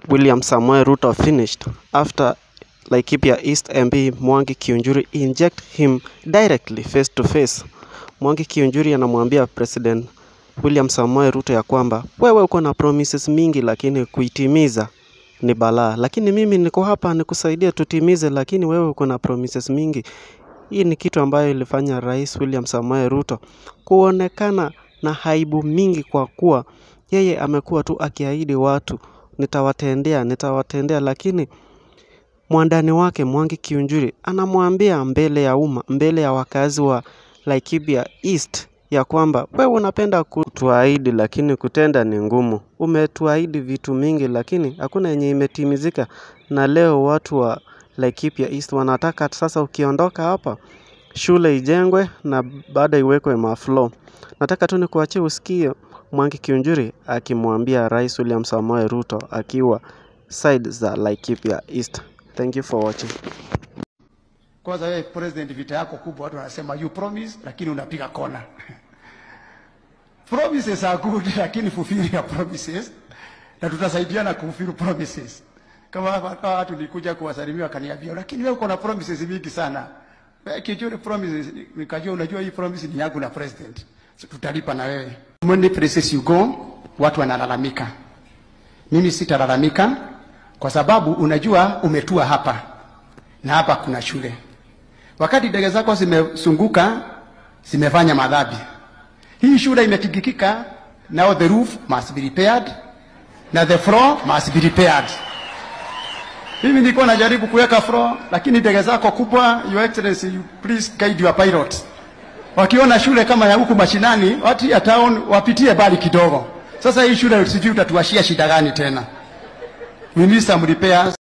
William Samoei Ruto finished after Laikipia East MP Mwangi Kiunjuri inject him directly face to face. Mwangi Kiunjuri anamwambia President William Samoei Ruto ya kwamba wewe uko na promises mingi lakini kuitimiza ni balaa. Lakini mimi niko hapa nikusaidia tutimize, lakini wewe uko na promises mingi. Hii ni kitu ambayo ilifanya Rais William Samoei Ruto kuonekana na haibu mingi, kwa kuwa yeye amekuwa tu akiahidi watu nitawatendea, lakini mwandani wake Mwangi Kiunjuri anamwambia mbele ya umma, mbele ya wakazi wa Laikipia East ya kwamba wewe unapenda kutuahidi lakini kutenda ni ngumu. Umetuahidi vitu mingi lakini hakuna yenye imetimizika, na leo watu wa Laikipia East wanataka sasa ukiondoka hapa shule ijengwe na baada iwekwe maflow. Nataka tu nikuachie usikie Mwangi Kiunjuri akimwambia Rais William Samoei Ruto akiwa side za Laikipia East. Thank you for watching. Kwanza wewe president, vita yako kubwa watu wanasema you promise lakini unapiga kona. Promises are good lakini fulfill your promises, na tutasaidiana kufulfill promises. Kama watu nilikuja kuwasalimia wakaniambia lakini wewe uko na promises mingi sana. Kijuri promises, nikajua unajua hii promise ni yangu na president. So, tutalipa na wewe. Many places you go, watu wanalalamika. Mimi sitalalamika kwa sababu unajua umetua hapa. Na hapa kuna shule. Wakati ndege zako zimesunguka, zimefanya madhambi. Hii shule imetigikika, now the roof must be repaired, na the floor must be repaired. Mimi niko najaribu kuweka floor, lakini ndege zako kubwa, your excellency, you please guide your pilot. Wakiona shule kama ya huku mashinani, watu ya town wapitie bali kidogo. Sasa hii shule sijui utatuashia shida gani tena. We need some repairs.